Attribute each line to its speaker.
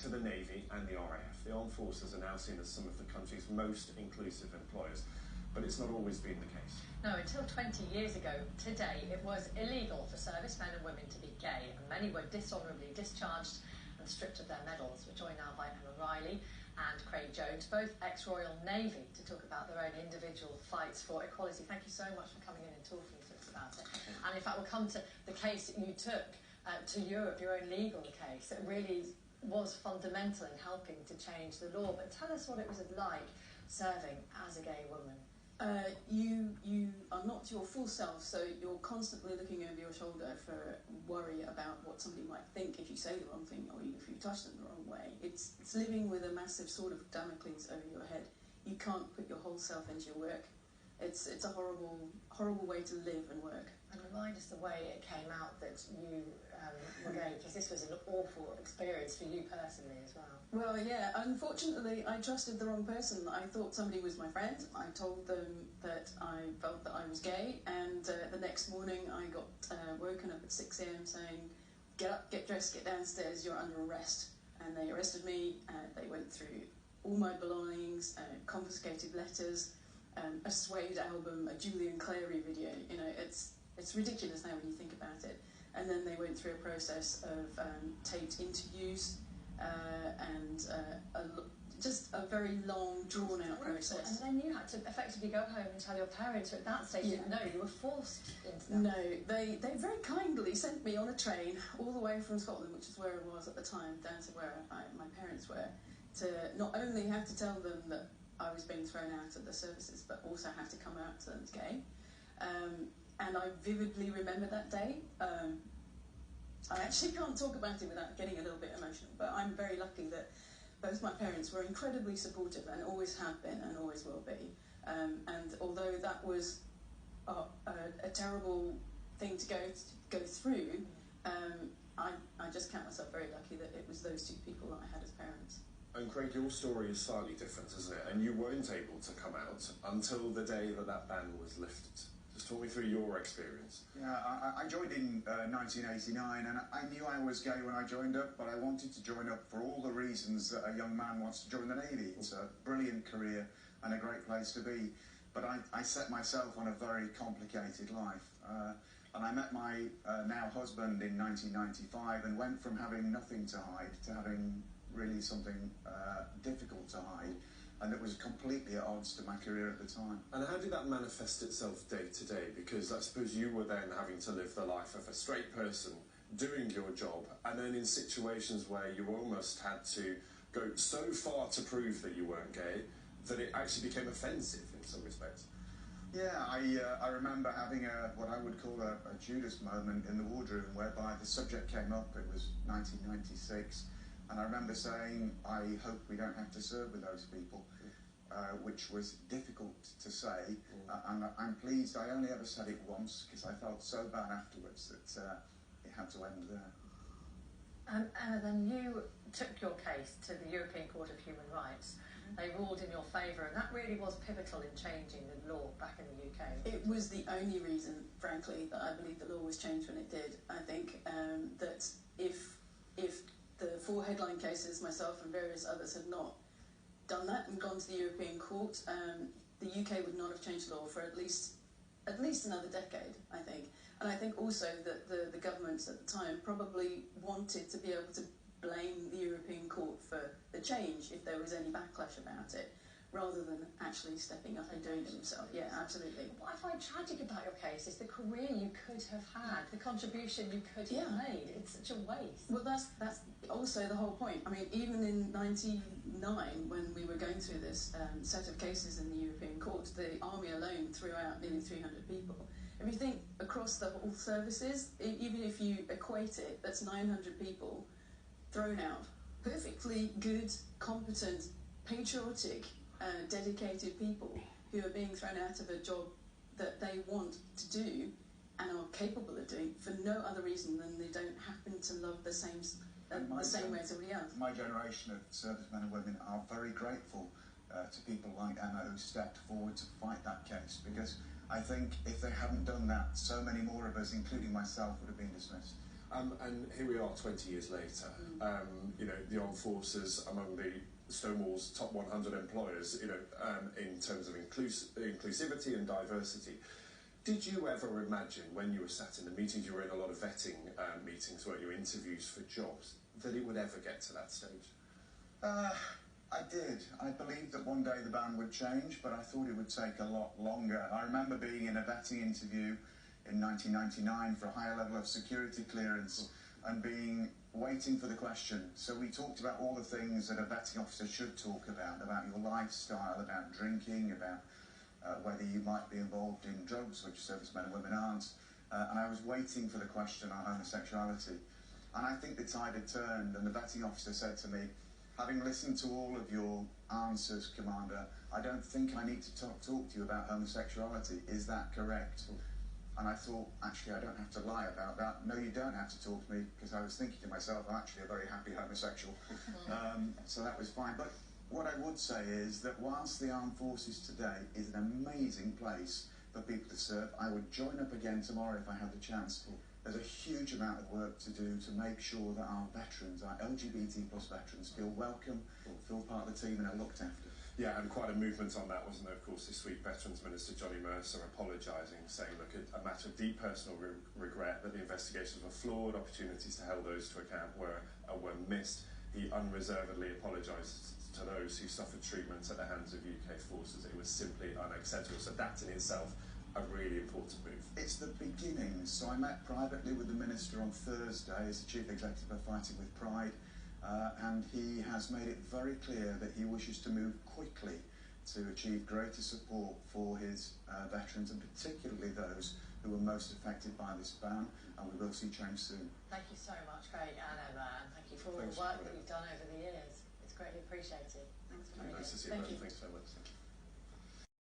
Speaker 1: to the Navy and the RAF. The armed forces are now seen as some of the country's most inclusive employers, but it's not always been the case.
Speaker 2: No, until 20 years ago today, it was illegal for servicemen and women to be gay, and many were dishonourably discharged and stripped of their medals. We're joined now by Emma Riley and Craig Jones, both ex-Royal Navy, to talk about their own individual fights for equality. Thank you so much for coming in and talking to us about it. And in fact, we'll come to the case that you took to Europe, your own legal case, that really was fundamental in helping to change the law. But tell us what it was like serving as a gay woman.
Speaker 3: You are not your full self, so you're constantly looking over your shoulder for worry about what somebody might think if you say the wrong thing or if you touch them the wrong way. It's living with a massive sword of Damocles over your head. You can't put your whole self into your work. It's a horrible way to live and work.
Speaker 2: And remind us the way it came out that you were gay, because this was an awful experience for you personally as well.
Speaker 3: Well, yeah, unfortunately I trusted the wrong person. I thought somebody was my friend. I told them that I felt that I was gay, and the next morning I got woken up at 6 a.m. saying, get up, get dressed, get downstairs, you're under arrest. And they arrested me, they went through all my belongings, confiscated letters, a Suede album, a Julian Clary video. You know, it's ridiculous now when you think about it. And then they went through a process of taped interviews and just a very long, drawn-out process.
Speaker 2: And then you had to effectively go home and tell your parents, who at that stage didn't know, you were forced into that.
Speaker 3: No, they very kindly sent me on a train all the way from Scotland, which is where I was at the time, down to where my parents were, to not only have to tell them that I was being thrown out of the services, but also have to come out to them as gay. And I vividly remember that day. I actually can't talk about it without getting a little bit emotional, but I'm very lucky that both my parents were incredibly supportive and always have been and always will be. And although that was a terrible thing to go through, I just count myself very lucky that it was those two people that I had as parents.
Speaker 1: And Craig, your story is slightly different, isn't it? And you weren't able to come out until the day that ban was lifted. Just talk me through your experience.
Speaker 4: Yeah, I joined in 1989, and I knew I was gay when I joined up, but I wanted to join up for all the reasons that a young man wants to join the Navy. It's a brilliant career and a great place to be. But I set myself on a very complicated life. And I met my now husband in 1995 and went from having nothing to hide to having really something difficult to hide, and it was completely at odds to my career at the time.
Speaker 1: And how did that manifest itself day to day? Because I suppose you were then having to live the life of a straight person doing your job, and then in situations where you almost had to go so far to prove that you weren't gay that it actually became offensive in some respects.
Speaker 4: Yeah, I remember having what I would call a Judas moment in the wardroom, whereby the subject came up. It was 1996. And I remember saying, I hope we don't have to serve with those people, which was difficult to say. And I'm pleased I only ever said it once, because I felt so bad afterwards that it had to end there.
Speaker 2: And then you took your case to the European Court of Human Rights. They ruled in your favour, and that really was pivotal in changing the law back in the UK.
Speaker 3: It was the only reason, frankly, that I believe the law was changed when it did. I think that if the 4 headline cases, myself and various others, had not done that and gone to the European Court, the UK would not have changed law for at least another decade, I think. And I think also that the governments at the time probably wanted to be able to blame the European Court for the change if there was any backlash about it, rather than actually stepping up and doing it themselves. Yeah, absolutely.
Speaker 2: What I find tragic about your case is the career you could have had, the contribution you could have made. It's such a waste.
Speaker 3: Well, that's also the whole point. I mean, even in '99, when we were going through this set of cases in the European Court, the Army alone threw out nearly 300 people. If you think across the whole services, even if you equate it, that's 900 people thrown out. Perfectly good, competent, patriotic, dedicated people who are being thrown out of a job that they want to do and are capable of doing for no other reason than they don't happen to love the same way as everybody else.
Speaker 4: My generation of servicemen and women are very grateful to people like Emma who stepped forward to fight that case, because I think if they hadn't done that, so many more of us, including myself, would have been dismissed.
Speaker 1: And here we are 20 years later. You know, the Armed Forces among the Stonewall's top 100 employers, you know, in terms of inclusivity and diversity. Did you ever imagine when you were sat in the meetings, you were in a lot of vetting meetings, weren't you, interviews for jobs, that it would ever get to that stage?
Speaker 4: I did. I believed that one day the ban would change, but I thought it would take a lot longer. I remember being in a vetting interview in 1999 for a higher level of security clearance and waiting for the question. So we talked about all the things that a vetting officer should talk about your lifestyle, about drinking, about whether you might be involved in drugs, which servicemen and women aren't. And I was waiting for the question on homosexuality. And I think the tide had turned, and the vetting officer said to me, having listened to all of your answers, Commander, I don't think I need to talk to you about homosexuality. Is that correct? And I thought, actually, I don't have to lie about that. No, you don't have to talk to me, because I was thinking to myself, I'm actually a very happy homosexual. So that was fine. But what I would say is that whilst the Armed Forces today is an amazing place for people to serve, I would join up again tomorrow if I had the chance. There's a huge amount of work to do to make sure that our veterans, our LGBT plus veterans, feel welcome, feel part of the team and are looked after.
Speaker 1: Yeah, and quite a movement on that, wasn't there? Of course, this week, Veterans Minister Johnny Mercer apologising, saying, look, a matter of deep personal regret that the investigations were flawed, opportunities to hold those to account were missed. He unreservedly apologised to those who suffered treatment at the hands of UK forces. It was simply unacceptable. So that in itself, a really important move.
Speaker 4: It's the beginning. So I met privately with the Minister on Thursday as the Chief Executive of Fighting with Pride. And he has made it very clear that he wishes to move quickly to achieve greater support for his veterans, and particularly those who were most affected by this ban, and we will see change soon.
Speaker 2: Thank you so much, Craig and Emma, and thank you for all the work that you've done over the years. It's greatly appreciated. Thanks for
Speaker 1: Nice to see you both. Thanks very much.